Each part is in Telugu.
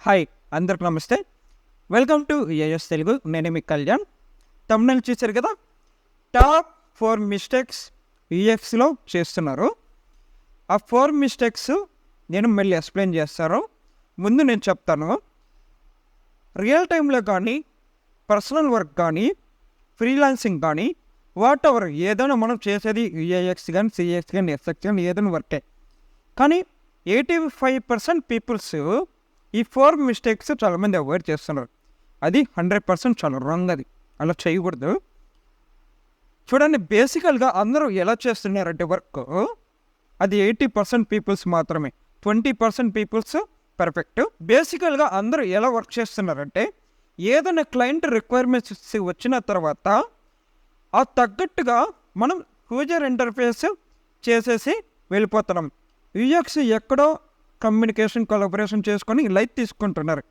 హాయ్ అందరికి నమస్తే. Welcome to AS Telugu. నేను మీ కళ్యాణ్. తమ్ముళ్ళు చూశారు కదా, టాప్ 4 మిస్టేక్స్ యూఎక్స్లో చేస్తున్నారు. ఆ 4 మిస్టేక్స్ నేను మళ్ళీ ఎక్స్ప్లెయిన్ చేస్తాను. ముందు నేను చెప్తాను, రియల్ టైంలో కానీ పర్సనల్ వర్క్ కానీ ఫ్రీలాన్సింగ్ కానీ వాట్ ఎవర్ ఏదైనా మనం చేసేది యూఏఎక్స్ కానీ సిఎక్స్ కానీ ఎస్ఎక్స్ కానీ ఏదైనా వర్కే. కానీ 85% పీపుల్స్ ఈ 4 మిస్టేక్స్ చాలామంది అవాయిడ్ చేస్తున్నారు. అది 100% చాలా రాంగ్. అది అలా చేయకూడదు. చూడండి, బేసికల్గా అందరూ ఎలా చేస్తున్నారంటే వర్క్, అది 80% పీపుల్స్ మాత్రమే, 20% పీపుల్స్ పర్ఫెక్ట్. బేసికల్గా అందరూ ఎలా వర్క్ చేస్తున్నారంటే, ఏదైనా క్లయింట్ రిక్వైర్మెంట్స్ వచ్చిన తర్వాత ఆ తగ్గట్టుగా మనం యూజర్ ఇంటర్ఫేస్ చేసేసి వెళ్ళిపోతున్నాం. యూఎక్స్ ఎక్కడో కమ్యూనికేషన్ కొలాబరేషన్ చేసుకొని లైట్ తీసుకుంటున్నారు.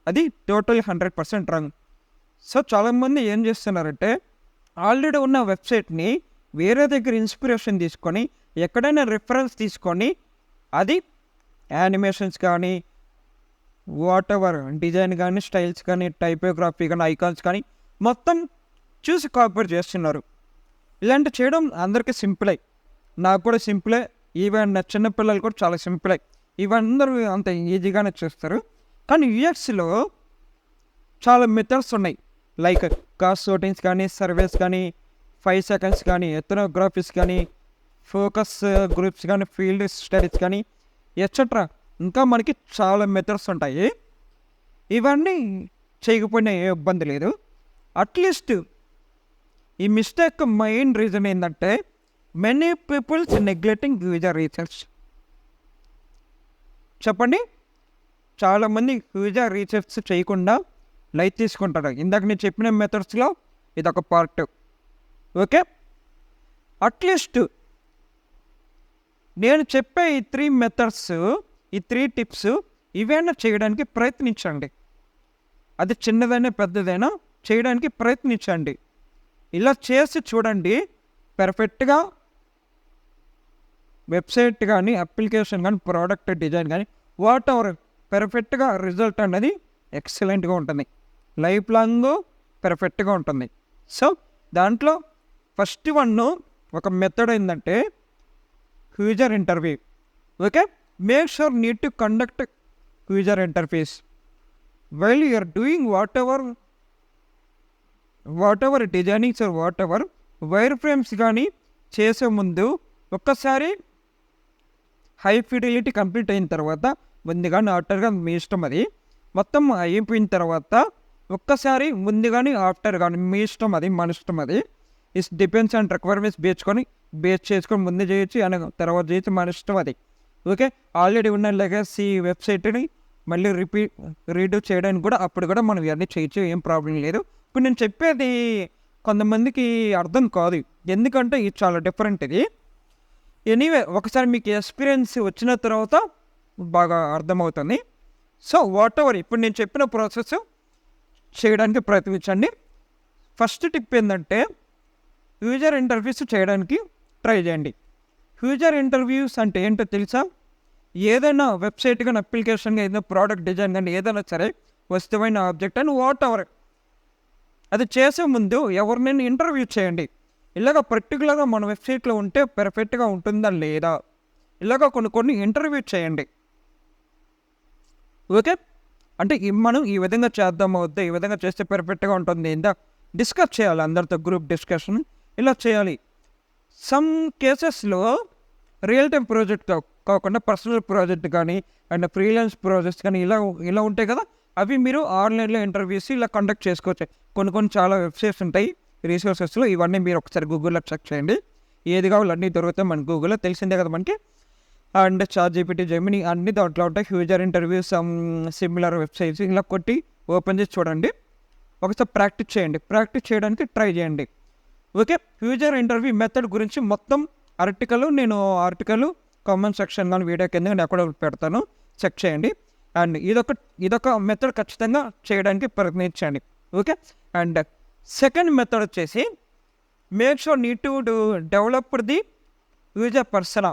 అది టోటల్ 100% రాంగ్. సో చాలామంది ఏం చేస్తున్నారంటే, ఆల్రెడీ ఉన్న వెబ్సైట్ని వేరే దగ్గర ఇన్స్పిరేషన్ తీసుకొని ఎక్కడైనా రిఫరెన్స్ తీసుకొని అది యానిమేషన్స్ కానీ వాట్ ఎవర్ డిజైన్ కానీ స్టైల్స్ కానీ టైపోగ్రఫీ కానీ ఐకాన్స్ కానీ మొత్తం చూసి కాపీ చేస్తున్నారు. ఇలాంటి చేయడం అందరికీ సింపులే, నాకు కూడా సింపులే, ఈవెన్ చిన్నపిల్లలు కూడా చాలా సింపులే. ఇవందరూ అంత ఈజీగానే చేస్తారు. కానీ యూఎక్స్లో చాలా మెథడ్స్ ఉన్నాయి. లైక్ కాస్ట్ షూటింగ్స్ కానీ సర్వేస్ కానీ 5 సెకండ్స్ కానీ ఎథనోగ్రఫీస్ కానీ ఫోకస్ గ్రూప్స్ కానీ ఫీల్డ్ స్టడీస్ కానీ ఎట్సెట్రా. ఇంకా మనకి చాలా మెథడ్స్ ఉంటాయి. ఇవన్నీ చేయకపోయినా ఏ ఇబ్బంది లేదు. అట్లీస్ట్ ఈ మిస్టేక్ మెయిన్ రీజన్ ఏంటంటే, many peoples neglecting user research. చెప్పండి, చాలామంది యూజర్ రీసెర్చ్ చేయకుండా లైట్ తీసుకుంటారు. ఇందాక నేను చెప్పిన మెథడ్స్లో ఇదొక పార్ట్. ఓకే, అట్లీస్ట్ నేను చెప్పే ఈ 3 మెథడ్స్, ఈ 3 టిప్స్ ఇవైనా చేయడానికి ప్రయత్నించండి. అది చిన్నదైనా పెద్దదైనా చేయడానికి ప్రయత్నించండి. ఇలా చేసి చూడండి, పర్ఫెక్ట్గా వెబ్సైట్ కానీ అప్లికేషన్ కానీ ప్రోడక్ట్ డిజైన్ కానీ వాట్ ఎవర్ పర్ఫెక్ట్గా రిజల్ట్ అనేది ఎక్సలెంట్గా ఉంటుంది, లైఫ్ లాంగ్ పర్ఫెక్ట్గా ఉంటుంది. సో దాంట్లో ఫస్ట్ వన్ ఒక మెథడ్ ఏంటంటే user interview. Okay, make sure need to conduct user interface while you are doing whatever designings or whatever wireframes కానీ చేసే ముందు ఒక్కసారి హై ఫిడిలిటీ కంప్లీట్ అయిన తర్వాత ముందుగాని ఆఫ్టర్గా మీ ఇష్టం. అది మొత్తం అయిపోయిన తర్వాత ఒక్కసారి ముందుగాని ఆఫ్టర్ కానీ మీ ఇష్టం, అది మన ఇష్టం. అది is depends on requirements base చేసుకొని ముందు చేయొచ్చు అని తర్వాత చేయొచ్చు, మన ఇష్టం అది. ఓకే, ఆల్రెడీ ఉన్న లెగసీ వెబ్సైట్ని మళ్ళీ రీడూ చేయడానికి కూడా అప్పుడు కూడా మనం ఇవన్నీ చేయొచ్చు, ఏం ప్రాబ్లం లేదు. ఇప్పుడు నేను చెప్పేది కొంతమందికి అర్థం కాదు, ఎందుకంటే ఇది చాలా డిఫరెంట్. ఇది ఎనీవే ఒకసారి మీకు ఎక్స్పీరియన్స్ వచ్చిన తర్వాత బాగా అర్థమవుతుంది. సో వాట్ ఎవర్ ఇప్పుడు నేను చెప్పిన ప్రాసెస్ చేయడానికి ప్రయత్నించండి. ఫస్ట్ టిప్ ఏంటంటే, యూజర్ ఇంటర్వ్యూస్ చేయడానికి ట్రై చేయండి. యూజర్ ఇంటర్వ్యూస్ అంటే ఏంటో తెలుసా? ఏదైనా వెబ్సైట్ కానీ అప్లికేషన్ కానీ ఏదైనా ప్రోడక్ట్ డిజైన్ కానీ ఏదైనా సరే వస్తువైన ఆబ్జెక్ట్ అని వాట్ ఎవర్, అది చేసే ముందు ఎవరినైనా ఇంటర్వ్యూ చేయండి. ఇలాగ పర్టికులర్గా మన వెబ్సైట్లో ఉంటే పర్ఫెక్ట్గా ఉంటుందా లేదా, ఇలాగ కొన్ని ఇంటర్వ్యూ చేయండి. ఓకే, అంటే మనం ఈ విధంగా చేద్దాం అవుద్దా, ఈ విధంగా చేస్తే పర్ఫెక్ట్గా ఉంటుంది ఏందా డిస్కస్ చేయాలి, అందరితో గ్రూప్ డిస్కషన్ ఇలా చేయాలి. సమ్ కేసెస్లో రియల్ టైం ప్రాజెక్ట్ కాకుండా పర్సనల్ ప్రాజెక్ట్ కానీ అండ్ ఫ్రీలాన్స్ ప్రాజెక్ట్స్ కానీ ఇలా ఉంటాయి కదా, అవి మీరు ఆన్లైన్లో ఇంటర్వ్యూస్ ఇలా కండక్ట్ చేసుకోవచ్చు. కొన్ని చాలా వెబ్సైట్స్ ఉంటాయి రీసోర్సెస్లో, ఇవన్నీ మీరు ఒకసారి గూగుల్లో చెక్ చేయండి. ఏది కావాలి అన్నీ దొరుకుతాయి మన గూగుల్లో, తెలిసిందే కదా మనకి. అండ్ ChatGPT, జెమిని అన్ని దాంట్లో ఉంటాయి. యూజర్ ఇంటర్వ్యూస్ సిమిలర్ వెబ్సైట్స్ ఇలా కొట్టి ఓపెన్ చేసి చూడండి. ఒకసారి ప్రాక్టీస్ చేయండి, ప్రాక్టీస్ చేయడానికి ట్రై చేయండి. ఓకే, యూజర్ ఇంటర్వ్యూ మెథడ్ గురించి మొత్తం నేను ఆర్టికల్ కామెంట్ సెక్షన్ కానీ వీడియో కింద నేను ఎక్కడ పెడతాను, చెక్ చేయండి. అండ్ ఇదొక మెథడ్ ఖచ్చితంగా చేయడానికి ప్రయత్నించండి. ఓకే, అండ్ సెకండ్ మెథడ్ వచ్చేసి make sure need to develop the user persona.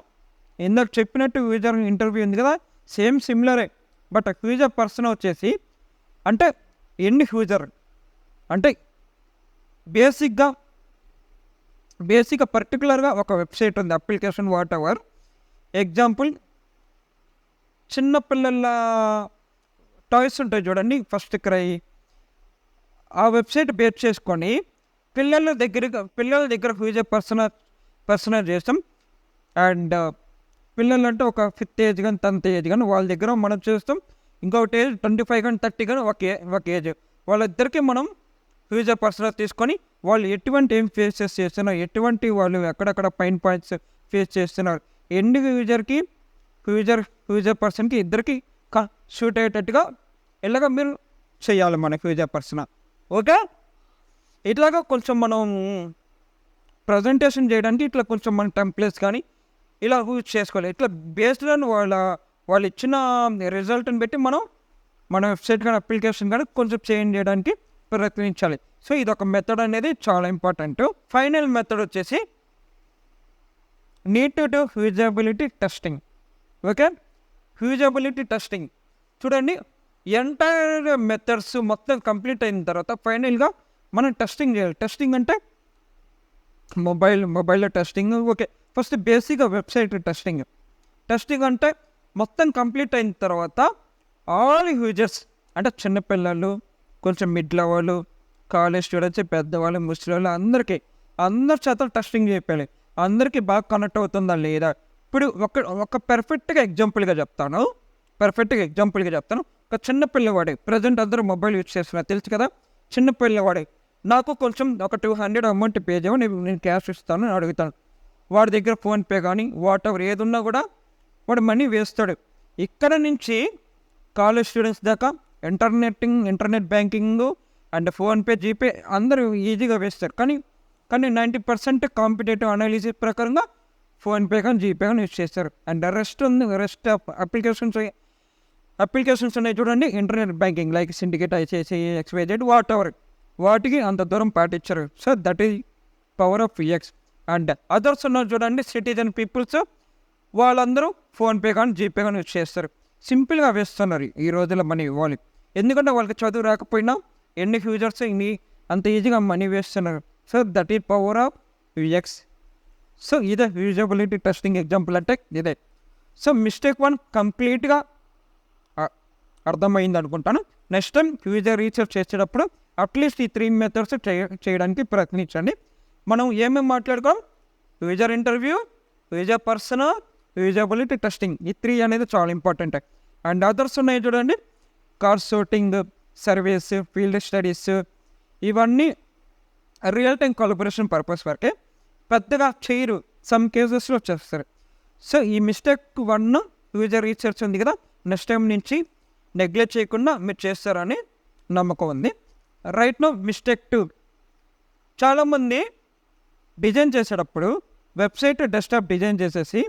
ఇందాక చెప్పినట్టు యూజర్ ఇంటర్వ్యూ ఉంది కదా, సేమ్ సిమిలరే. బట్ హ్యూజర్ పర్సన్ వచ్చేసి అంటే ఎండ్ హ్యూజర్ అంటే బేసిక్గా పర్టికులర్గా ఒక వెబ్సైట్ ఉంది, అప్లికేషన్ వాట్ ఎవర్. ఎగ్జాంపుల్ చిన్నపిల్లల టాయ్స్ ఉంటాయి చూడండి, ఫస్ట్ క్రై. ఆ వెబ్సైట్ బేస్ చేసుకొని పిల్లల దగ్గర హ్యూజర్ పర్సనల్ చేస్తాం. అండ్ పిల్లలు అంటే ఒక 5th ఏజ్ కానీ 10th ఏజ్ కానీ వాళ్ళ దగ్గర మనం చేస్తాం. ఇంకొకటి ఏజ్ 25 కానీ 30 కానీ ఒక ఏజ్, వాళ్ళిద్దరికీ మనం హ్యూజర్ పర్సనల్ తీసుకొని వాళ్ళు ఎటువంటి ఏం ఫేసెస్ చేస్తున్నారు, ఎటువంటి వాళ్ళు ఎక్కడెక్కడ పైన్ పాయింట్స్ ఫేస్ చేస్తున్నారు, ఎండ్ యూజర్కి హ్యూజర్ పర్సన్కి ఇద్దరికి షూట్ అయ్యేటట్టుగా ఇలాగ మీరు చేయాలి మన హ్యూజర్ పర్సన్. ఓకే, ఇట్లాగా కొంచెం మనం ప్రజెంటేషన్ చేయడానికి ఇట్లా కొంచెం మన టెంప్లెట్స్ కానీ ఇలా యూజ్ చేసుకోవాలి. ఇట్లా బేస్డ్ ఆన్ వాళ్ళు ఇచ్చిన రిజల్ట్ని బట్టి మన వెబ్సైట్ కానీ అప్లికేషన్ కానీ కొంచెం చేంజ్ చేయడానికి ప్రయత్నించాలి. సో ఇదొక మెథడ్ అనేది చాలా ఇంపార్టెంట్. ఫైనల్ మెథడ్ వచ్చేసి need to do usability testing. Okay, usability testing చూడండి, ఎంటైర్ మెథడ్స్ మొత్తం కంప్లీట్ అయిన తర్వాత ఫైనల్గా మనం టెస్టింగ్ చేయాలి. టెస్టింగ్ అంటే మొబైల్లో టెస్టింగ్. ఓకే, ఫస్ట్ బేసిక్గా వెబ్సైట్ టెస్టింగ్ అంటే మొత్తం కంప్లీట్ అయిన తర్వాత ఆల్ యూజర్స్ అంటే చిన్నపిల్లలు, కొంచెం మిడ్ లెవెల్, కాలేజ్ స్టూడెంట్స్, పెద్దవాళ్ళు, ముసలివాళ్ళు అందరి చేత టెస్టింగ్ చేయాలి. అందరికీ బాగా కనెక్ట్ అవుతుందా లేదా. ఇప్పుడు ఒక పర్ఫెక్ట్గా ఎగ్జాంపుల్గా చెప్తాను. ఒక చిన్న పిల్లవాడే ప్రజెంట్ అందరూ మొబైల్ యూజ్ చేస్తున్నారు తెలుసు కదా. చిన్న పిల్లవాడే నాకు కొంచెం ఒక 200 అమౌంట్ పే చేయమని నేను క్యాష్ ఇస్తాను అని అడుగుతాను. వాడి దగ్గర ఫోన్పే కానీ వాట్ ఎవర్ ఏది ఉన్నా కూడా వాడు మనీ వేస్తాడు. ఇక్కడ నుంచి కాలేజ్ స్టూడెంట్స్ దాకా internet banking and PhonePe, GPay అందరూ ఈజీగా వేస్తారు. కానీ 90% కాంపిటేటివ్ అనాలిసిస్ ప్రకారంగా ఫోన్పే కానీ జీపే కానీ యూజ్ చేస్తారు. అండ్ రెస్ట్ అప్లికేషన్స్ ఉన్నాయి చూడండి, internet banking like syndicate, ICICI, XYZ what ever, వాటికి అంత దూరం పాటించారు. So that is power of X. And others ఉన్నారు చూడండి, సిటిజన్ పీపుల్స్, వాళ్ళందరూ ఫోన్పే కానీ జీపే కానీ యూజ్ చేస్తారు. సింపుల్గా వేస్తున్నారు ఈ రోజుల్లో మనీ వాళ్ళు, ఎందుకంటే వాళ్ళకి చదువు రాకపోయినా ఎన్ని ఫ్యూచర్స్ అంత ఈజీగా మనీ వేస్తున్నారు. So that is power of X. So ఇదే యూజబిలిటీ టెస్టింగ్ ఎగ్జాంపుల్ అంటే ఇదే. సో మిస్టేక్ 1 కంప్లీట్గా అర్థమైంది అనుకుంటాను. నెక్స్ట్ టైం యూజర్ రీసెర్చ్ చేసేటప్పుడు అట్లీస్ట్ ఈ 3 మెథడ్స్ చేయడానికి ప్రయత్నించండి. మనం ఏమేమి మాట్లాడుకోం, user interview, user person, usability testing, ఈ 3 అనేది చాలా ఇంపార్టెంట్. అండ్ అదర్స్ ఉన్నాయి చూడండి, card sorting, surveys, field studies, ఇవన్నీ రియల్ టైం కొలాబరేషన్ పర్పస్ వరకే, పెద్దగా చేయరు, సమ్ కేసెస్లో చేస్తారు. సో ఈ మిస్టేక్ 1 యూజర్ రీసెర్చ్ ఉంది కదా, నెక్స్ట్ టైం నుంచి నెగ్లెక్ట్ చేయకుండా మీరు చేస్తారని నమ్మకం ఉంది. రైట్ నో మిస్టేక్ 2, చాలామంది డిజైన్ చేసేటప్పుడు వెబ్సైట్ డెస్క్టాప్ డిజైన్ చేసేసి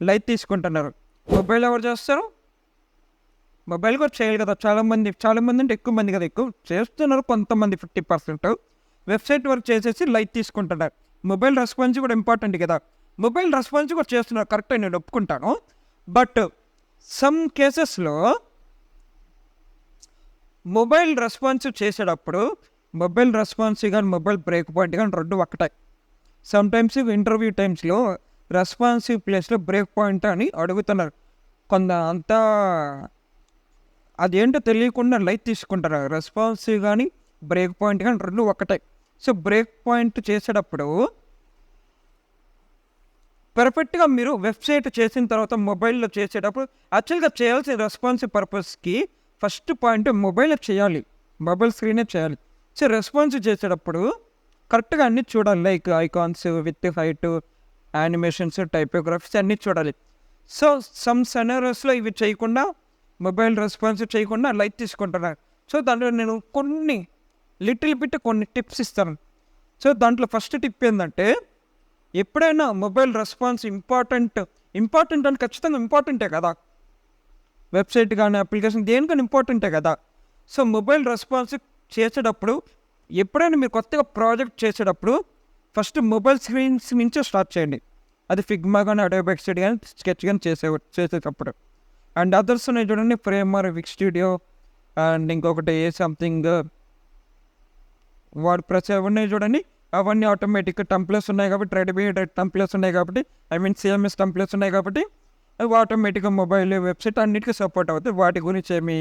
లైట్ తీసుకుంటున్నారు. మొబైల్ ఎవరు చేస్తారు, మొబైల్ కూడా చేయాలి కదా. చాలామంది అంటే ఎక్కువ మంది కదా, ఎక్కువ చేస్తున్నారు కొంతమంది 50%. వెబ్సైట్ వర్క్ చేసేసి లైట్ తీసుకుంటున్నారు. మొబైల్ రెస్పాన్స్ కూడా ఇంపార్టెంట్ కదా, మొబైల్ రెస్పాన్స్ కూడా చేస్తున్నారు, కరెక్ట్ నేను ఒప్పుకుంటాను. బట్ సమ్ కేసెస్లో మొబైల్ రెస్పాన్స్ చేసేటప్పుడు మొబైల్ రెస్పాన్స్ కానీ మొబైల్ బ్రేక్ పాయింట్ కానీ 2 ఒకటే. సమ్టైమ్స్ ఇంటర్వ్యూ టైమ్స్లో రెస్పాన్సివ్ ప్లేస్లో బ్రేక్ పాయింట్ అని అడుగుతున్నారు. అంతా అదేంటో తెలియకుండా లైట్ తీసుకుంటారు. రెస్పాన్సివ్ కానీ బ్రేక్ పాయింట్ కానీ 2 ఒకటే. సో బ్రేక్ పాయింట్ చేసేటప్పుడు పర్ఫెక్ట్గా మీరు వెబ్సైట్ చేసిన తర్వాత మొబైల్లో చేసేటప్పుడు యాక్చువల్గా చేయాల్సిన రెస్పాన్సివ్ పర్పస్కి ఫస్ట్ పాయింట్ మొబైల్లో చేయాలి, మొబైల్ స్క్రీనే చేయాలి. సో రెస్పాన్స్ చేసేటప్పుడు కరెక్ట్గా అన్నీ చూడాలి, like icons with height, animations, typographies అన్నీ చూడాలి. సో సమ్ సెనరీస్లో ఇవి చేయకుండా, మొబైల్ రెస్పాన్స్ చేయకుండా లైట్ తీసుకుంటున్నారు. సో దాంట్లో నేను కొన్ని టిప్స్ ఇస్తాను. సో దాంట్లో ఫస్ట్ టిప్ ఏంటంటే, ఎప్పుడైనా మొబైల్ రెస్పాన్స్ ఇంపార్టెంట్ అని ఖచ్చితంగా ఇంపార్టెంటే కదా, వెబ్సైట్ కానీ అప్లికేషన్ దేనికైనా ఇంపార్టెంటే కదా. సో మొబైల్ రెస్పాన్స్ చేసేటప్పుడు ఎప్పుడైనా మీరు కొత్తగా ప్రాజెక్ట్ చేసేటప్పుడు ఫస్ట్ మొబైల్ స్క్రీన్స్ నుంచే స్టార్ట్ చేయండి. అది ఫిగ్మా కానీ, అడోబ్ ఎక్స్పెరిమెంట్ కానీ, స్కెచ్ కానీ చేసేటప్పుడు. అండ్ అదర్స్ ఉన్నాయి చూడండి, ఫ్రేమర్, విక్ స్టూడియో అండ్ ఇంకొకటి సంథింగ్ వర్డ్ ప్రెస్ అవన్నీ చూడండి. అవన్నీ ఆటోమేటిక్గా టెంప్లెట్స్ ఉన్నాయి కాబట్టి, రెడీమేడ్ టెంప్లెట్స్ ఉన్నాయి కాబట్టి, CMS టెంప్లెట్స్ ఉన్నాయి కాబట్టి అవి ఆటోమేటిక్గా మొబైల్, వెబ్సైట్ అన్నిటికీ సపోర్ట్ అవుతాయి. వాటి గురించి ఏమి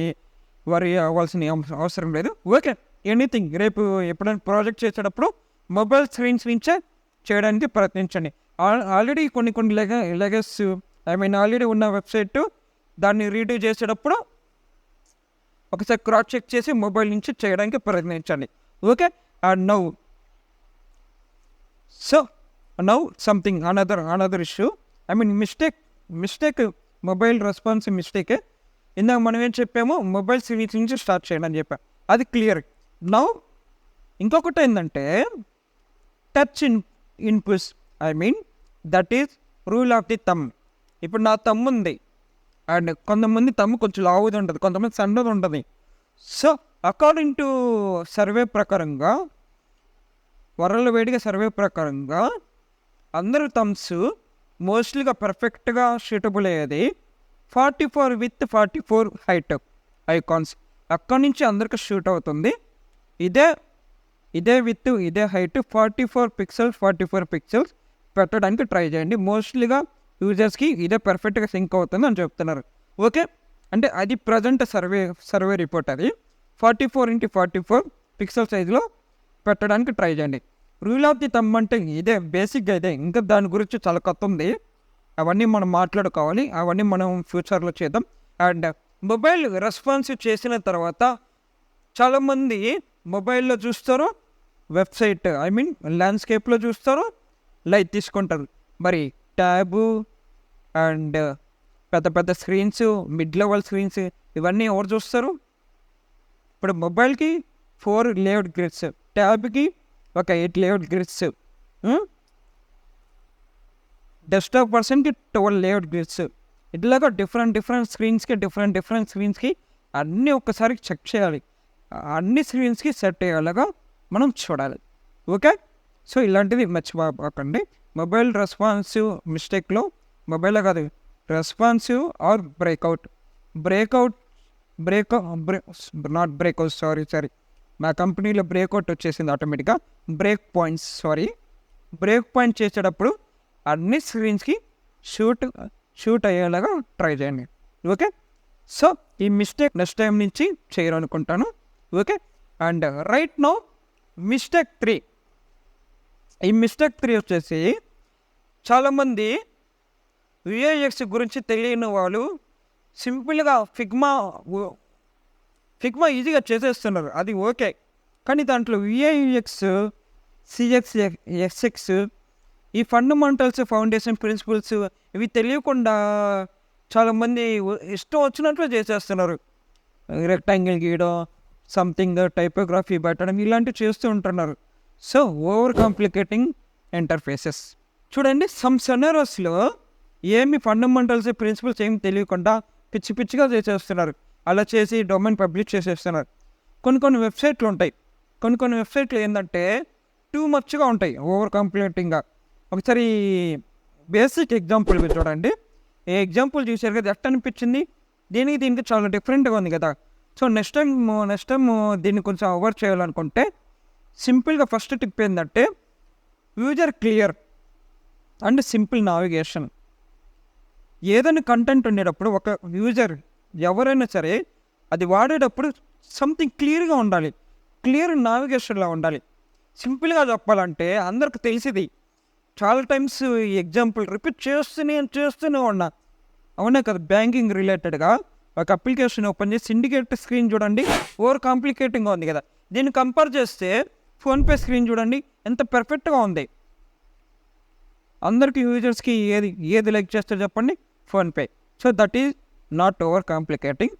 వరి అవ్వాల్సిన అవసరం లేదు. ఓకే, ఎనీథింగ్ రేపు ఎప్పుడైనా ప్రాజెక్ట్ చేసేటప్పుడు మొబైల్ స్క్రీన్స్ నుంచే చేయడానికి ప్రయత్నించండి. ఆల్రెడీ కొన్ని లెగస్ ఆల్రెడీ ఉన్న వెబ్సైట్ దాన్ని రీడూ చేసేటప్పుడు ఒకసారి క్రాస్ చెక్ చేసి మొబైల్ నుంచి చేయడానికి ప్రయత్నించండి. Okay, and now something another issue, mistake mobile response మిస్టేకే. ఇందాక మనం ఏం చెప్పామో మొబైల్ సిరీస్ నుంచి స్టార్ట్ చేయండి అని చెప్పాం, అది క్లియర్. నౌ ఇంకొకటి ఏంటంటే touch inputs, that is rule of the thumb. ఇప్పుడు నా థంబ్ ఉంది అండ్ కొంతమంది థంబ్ కొంచెం లావుది ఉంటుంది, కొంతమంది సన్నది ఉంటుంది. సో అకార్డింగ్ టు సర్వే ప్రకారంగా, వరల్డ్ వైడ్గా సర్వే ప్రకారంగా అందరూ థంబ్స్ మోస్ట్లీగా పర్ఫెక్ట్గా షూటబుల్ అయ్యేది 44 విత్ 44 హైట్ ఐకాన్స్. అక్కడి నుంచి అందరికి షూట్ అవుతుంది. ఇదే విత్ ఇదే హైట్ 44 పిక్సెల్స్ పెట్టడానికి ట్రై చేయండి. మోస్ట్లీగా యూజర్స్కి ఇదే పర్ఫెక్ట్గా సింక్ అవుతుంది అని చెప్తున్నారు. ఓకే, అంటే అది ప్రజెంట్ సర్వే రిపోర్ట్. అది 44x44 పిక్సెల్ సైజులో పెట్టడానికి ట్రై చేయండి. రూల్ ఆఫ్ ది థంబ్ అంటే ఇదే, బేసిక్గా ఇదే. ఇంకా దాని గురించి చాలా కొత్త ఉంది, అవన్నీ మనం మాట్లాడుకోవాలి, అవన్నీ మనం ఫ్యూచర్లో చేద్దాం. అండ్ మొబైల్ రెస్పాన్సివ్ చేసిన తర్వాత చాలామంది మొబైల్లో చూస్తారు, వెబ్సైట్ ల్యాండ్స్కేప్లో చూస్తారు, లైట్ తీసుకుంటారు. మరి ట్యాబు అండ్ పెద్ద స్క్రీన్స్, మిడ్ లెవెల్ స్క్రీన్స్ ఇవన్నీ ఎవరు చూస్తారు? ఇప్పుడు మొబైల్కి 4 లేఅవుట్ గ్రిడ్స్, ట్యాబ్కి ఒక 8 లేఅవుట్ గ్రిడ్స్, డెస్క్టాప్ వర్షన్కి 12 లేఅవుట్ గ్రిడ్స్. ఇట్లాగా డిఫరెంట్ స్క్రీన్స్కి అన్నీ ఒక్కసారి చెక్ చేయాలి. అన్ని స్క్రీన్స్కి సెట్ అయ్యేలాగా మనం చూడాలి. ఓకే, సో ఇలాంటివి మర్చిపోకండి. మొబైల్ రెస్పాన్సివ్ మిస్టేక్లో, మొబైల్లో కాదు, రెస్పాన్సివ్ ఆర్ సారీ మా కంపెనీలో బ్రేక్అవుట్ వచ్చేసింది ఆటోమేటిక్గా. బ్రేక్ పాయింట్ చేసేటప్పుడు అన్ని స్క్రీన్స్కి షూట్ అయ్యేలాగా ట్రై చేయండి. ఓకే, సో ఈ మిస్టేక్ నెక్స్ట్ టైం నుంచి చేయాలనుకుంటాను. Okay, and right now mistake 3. ఈ మిస్టేక్ 3 వచ్చేసి చాలామంది విఐఎక్స్ గురించి తెలియని వాళ్ళు సింపుల్గా ఫిగ్మా ఈజీగా చేసేస్తున్నారు, అది ఓకే. కానీ దాంట్లో విఐఎక్స్, CXX ఈ ఫండమెంటల్స్, ఫౌండేషన్ ప్రిన్సిపల్స్ ఇవి తెలియకుండా చాలామంది ఇష్టం వచ్చినట్లు చేసేస్తున్నారు. రెక్టాంగిల్ గీయడం, సంథింగ్ టైపోగ్రఫీ పెట్టడం ఇలాంటివి చేస్తూ ఉంటున్నారు. So over complicating interfaces. చూడండి, సమ్ సెనరోస్లో ఏమి ఫండమెంటల్స్, ప్రిన్సిపల్స్ ఏమి తెలియకుండా పిచ్చిగా చేసేస్తున్నారు. అలా చేసి డొమైన్ పబ్లిష్ చేసేస్తున్నారు. కొన్ని వెబ్సైట్లు ఉంటాయి, కొన్ని వెబ్సైట్లు ఏంటంటే టూ మచ్గా ఉంటాయి, ఓవర్ కాంప్లికేటింగ్గా. ఒకసారి బేసిక్ ఎగ్జాంపుల్ చూడండి. ఏ ఎగ్జాంపుల్ చూసారు కదా, ఎట్ట అనిపించింది? దీనికి చాలా డిఫరెంట్గా ఉంది కదా. సో నెక్స్ట్ టైం దీన్ని కొంచెం అవాయిడ్ చేయాలనుకుంటే సింపుల్గా ఫస్ట్ టిప్ ఏంటంటే user clear and simple navigation. ఏదైనా కంటెంట్ ఉండేటప్పుడు ఒక యూజర్ ఎవరైనా సరే అది వాడేటప్పుడు సంథింగ్ క్లియర్గా ఉండాలి, క్లియర్ నావిగేషన్లో ఉండాలి. సింపుల్గా చెప్పాలంటే అందరికి తెలిసింది. చాలా టైమ్స్ ఈ ఎగ్జాంపుల్ రిపీట్ చేస్తూనే ఉన్నా, అవునా కదా. బ్యాంకింగ్ రిలేటెడ్గా ఒక అప్లికేషన్ ఓపెన్ చేసి సిండికేట్ స్క్రీన్ చూడండి, ఓవర్ కాంప్లికేటింగ్గా ఉంది కదా. దీన్ని కంపేర్ చేస్తే ఫోన్పే స్క్రీన్ చూడండి ఎంత పర్ఫెక్ట్గా ఉంది. అందరికీ యూజర్స్కి ఏది లైక్ చేస్తారు చెప్పండి? PhonePe. So that is not over complicating.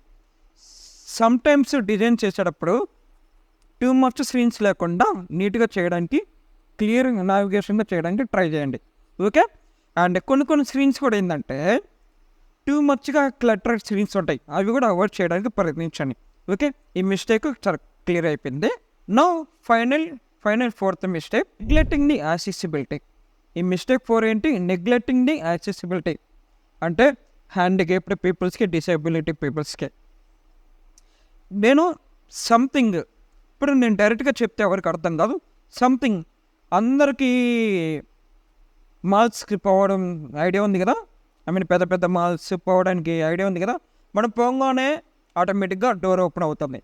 Sometimes design చేసేటప్పుడు టూ మచ్ స్క్రీన్స్ లేకుండా నీట్గా చేయడానికి, క్లియర్ నావిగేషన్గా చేయడానికి ట్రై చేయండి. ఓకే, అండ్ కొన్ని స్క్రీన్స్ కూడా ఏంటంటే టూ మచ్గా క్లటర్డ్ స్క్రీన్స్ ఉంటాయి, అవి కూడా అవాయిడ్ చేయడానికి ప్రయత్నించండి. ఓకే, ఈ మిస్టేక్ చాలా క్లియర్ అయిపోయింది. Now final fourth mistake, neglecting the accessibility. ఈ మిస్టేక్ 4 ఏంటి? Neglecting the accessibility. అంటే హ్యాండిక్యాప్డ్ పీపుల్స్కి, డిసేబిలిటీ పీపుల్స్కి. నేను సంథింగ్, ఇప్పుడు నేను డైరెక్ట్గా చెప్తే ఎవరికి అర్థం కాదు. సంథింగ్ అందరికీ మాల్స్కి పోవడం ఐడియా ఉంది కదా, ఐ మీన్ పెద్ద పెద్ద మాల్స్ పోవడానికి ఐడియా ఉంది కదా. మనం పోగానే ఆటోమేటిక్గా డోర్ ఓపెన్ అవుతుంది.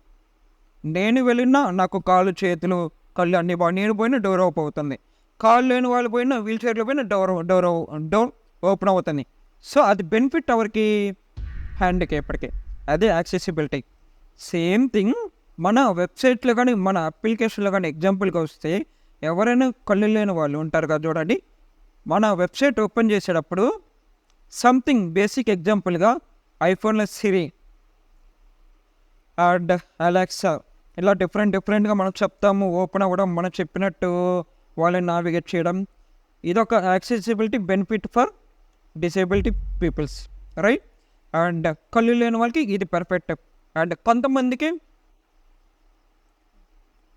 నేను వెళ్ళినా నాకు కాళ్ళు చేతులు కళ్ళు అన్నీ నేను పోయినా డోర్ ఓపెన్ అవుతుంది. కాళ్ళు లేని వాళ్ళు పోయినా, వీల్ చైర్లో పోయినా డోర్ ఓపెన్ అవుతుంది. సో అది బెనిఫిట్ ఎవరికి? హ్యాండిక్యాప్డ్కి. అదే యాక్సెసిబిలిటీ. సేమ్ థింగ్ మన వెబ్సైట్లో కానీ మన అప్లికేషన్లో కానీ ఎగ్జాంపుల్గా వస్తే, ఎవరైనా కళ్ళు లేని వాళ్ళు ఉంటారు కదా చూడండి, మన వెబ్సైట్ ఓపెన్ చేసేటప్పుడు సంథింగ్ బేసిక్ ఎగ్జాంపుల్గా ఐఫోన్లో సిరి అండ్ అలెక్సా ఇలా డిఫరెంట్గా మనం చెప్తాము, ఓపెన్ అవ్వడం, మనం చెప్పినట్టు వాళ్ళని నావిగేట్ చేయడం. ఇదొక accessibility benefit for disability peoples, right? And కళ్ళు లేని వాళ్ళకి ఇది పర్ఫెక్ట్. అండ్ కొంతమందికి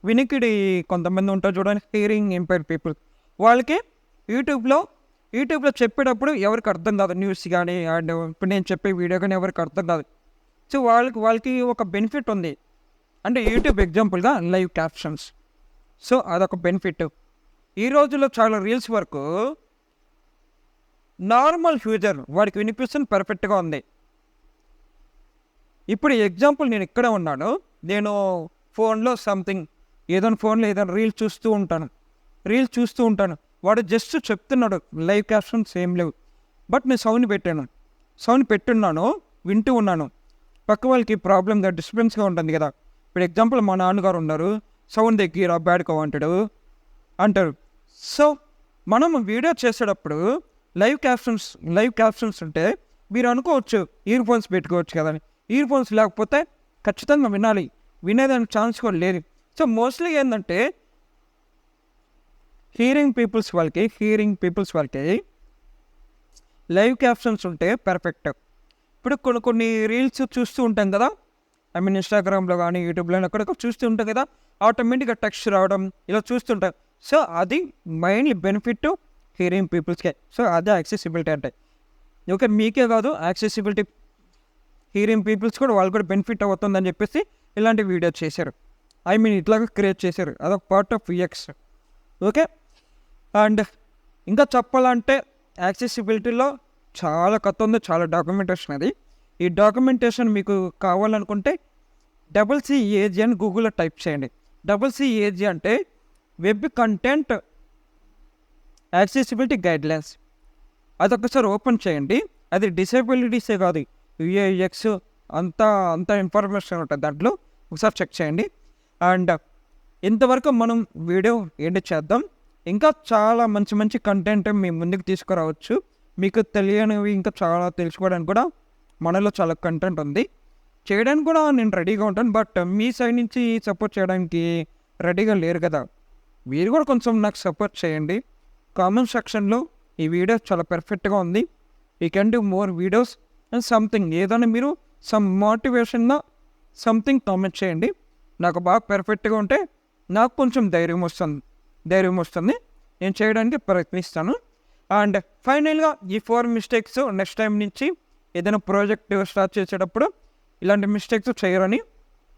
వినికిడి కొంతమంది ఉంటారు చూడండి, హియరింగ్ ఇంపైర్డ్ పీపుల్, వాళ్ళకి యూట్యూబ్లో చెప్పేటప్పుడు ఎవరికి అర్థం కాదు, న్యూస్ కానీ అండ్ ఇప్పుడు నేను చెప్పే వీడియో కానీ ఎవరికి అర్థం కాదు. సో వాళ్ళకి ఒక బెనిఫిట్ ఉంది, అంటే యూట్యూబ్ ఎగ్జాంపుల్గా లైవ్ క్యాప్షన్స్. సో అదొక బెనిఫిట్. ఈ రోజుల్లో చాలా రీల్స్ వరకు నార్మల్ యూజర్ వాడికి వినిపిస్తుంది పర్ఫెక్ట్గా ఉంది. ఇప్పుడు ఎగ్జాంపుల్ నేను ఇక్కడే ఉన్నాను, నేను ఫోన్లో ఏదైనా రీల్స్ చూస్తూ ఉంటాను. వాడు జస్ట్ చెప్తున్నాడు, లైవ్ క్యాప్షన్స్ ఏం లేవు, బట్ నేను సౌండ్ పెట్టున్నాను, వింటూ ఉన్నాను. పక్క వాళ్ళకి ప్రాబ్లంగా డిస్టర్బెన్స్గా ఉంటుంది కదా. ఇప్పుడు ఎగ్జాంపుల్ మా నాన్నగారు ఉన్నారు, సౌండ్ దగ్గర బ్యాడ్గా అంటారు. సో మనం వీడియో చేసేటప్పుడు లైవ్ క్యాప్షన్స్ ఉంటే మీరు అనుకోవచ్చు ఇయర్ ఫోన్స్ పెట్టుకోవచ్చు కదా అని. ఇయర్ ఫోన్స్ లేకపోతే ఖచ్చితంగా వినేదానికి ఛాన్స్ కూడా లేదు. సో మోస్ట్లీ ఏంటంటే హియరింగ్ పీపుల్స్ వాళ్ళకి లైవ్ క్యాప్షన్స్ ఉంటే పర్ఫెక్ట్. ఇప్పుడు కొన్ని రీల్స్ చూస్తూ ఉంటాం కదా, ఐ మీన్ ఇన్స్టాగ్రామ్లో కానీ యూట్యూబ్లో అక్కడికి చూస్తూ ఉంటాం కదా, ఆటోమేటిక్గా టెక్స్ట్ రావడం ఇలా చూస్తుంటాం. సో అది మెయిన్లీ బెనిఫిట్ హియరింగ్ పీపుల్స్కే. సో అదే యాక్సెసిబిలిటీ అంటే. ఓకే, మీకే కాదు, యాక్సెసిబిలిటీ హియరింగ్ పీపుల్స్ కూడా వాళ్ళు కూడా బెనిఫిట్ అవుతుందని చెప్పేసి ఇలాంటి వీడియో చేశారు, ఐ మీన్ ఇట్లాగా క్రియేట్ చేశారు. అదొక part of vx. Okay, and ఇంకా చెప్పాలంటే యాక్సెసిబిలిటీలో చాలా కథ ఉంది, చాలా డాక్యుమెంటేషన్. అది ఈ డాక్యుమెంటేషన్ మీకు కావాలనుకుంటే CCAG అని గూగుల్లో టైప్ చేయండి. CCAG అంటే వెబ్ కంటెంట్ యాక్సెసిబిలిటీ గైడ్లైన్స్. అది ఒకసారి ఓపెన్ చేయండి. అది డిసేబిలిటీసే కాదు, UX అంత ఇన్ఫర్మేషన్ ఉంటుంది దాంట్లో, ఒకసారి చెక్ చేయండి. అండ్ ఇంతవరకు మనం వీడియో ఎండ్ చేద్దాం. ఇంకా చాలా మంచి కంటెంట్ మీ ముందుకు తీసుకురావచ్చు. మీకు తెలియనివి ఇంకా చాలా తెలుసుకోవడానికి కూడా మనలో చాలా కంటెంట్ ఉంది, చేయడానికి కూడా నేను రెడీగా ఉంటాను. బట్ మీ సైడ్ నుంచి సపోర్ట్ చేయడానికి రెడీగా లేరు కదా, మీరు కూడా కొంచెం నాకు సపోర్ట్ చేయండి. కామెంట్ సెక్షన్లో ఈ వీడియో చాలా పర్ఫెక్ట్గా ఉంది, you can do more videos and something, ఏదైనా మీరు సమ్ మోటివేషన్గా సంథింగ్ కామెంట్ చేయండి. నాకు బాగా పర్ఫెక్ట్గా ఉంటే నాకు కొంచెం ధైర్యం వస్తుంది, నేను చేయడానికి ప్రయత్నిస్తాను. అండ్ ఫైనల్గా ఈ 4 మిస్టేక్స్ నెక్స్ట్ టైం నుంచి ఏదైనా ప్రాజెక్ట్ స్టార్ట్ చేసేటప్పుడు ఇలాంటి మిస్టేక్స్ చేయరని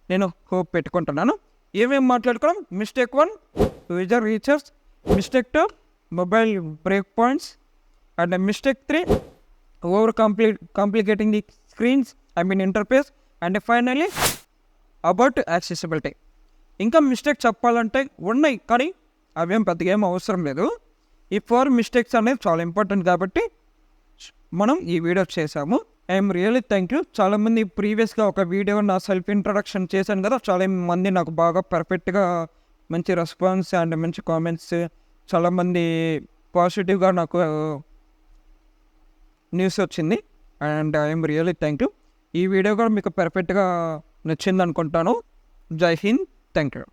నేను హోప్ పెట్టుకుంటున్నాను. ఏమేమి మాట్లాడుకోవడం? Mistake 1 user research, mistake 2 mobile break points, and mistake 3 complicating the screens, I mean interface, and finally about accessibility. ఇంకా మిస్టేక్ చెప్పాలంటే ఉన్నాయి, కానీ అవేం పెద్దగా ఏం అవసరం లేదు. ఈ 4 మిస్టేక్స్ అనేది చాలా ఇంపార్టెంట్ కాబట్టి మనం ఈ వీడియో చేసాము. I'm really thank you. చాలామంది ప్రీవియస్గా ఒక వీడియో నా సెల్ఫ్ ఇంట్రడక్షన్ చేశాను కదా, చాలా మంది నాకు బాగా పర్ఫెక్ట్గా మంచి రెస్పాన్స్ అండ్ మంచి కామెంట్స్, చాలామంది పాజిటివ్గా నాకు న్యూస్ వచ్చింది. And I'm really thank you. ఈ వీడియో కూడా మీకు పర్ఫెక్ట్గా నచ్చింది అనుకుంటాను. జై హింద్, థ్యాంక్ యూ.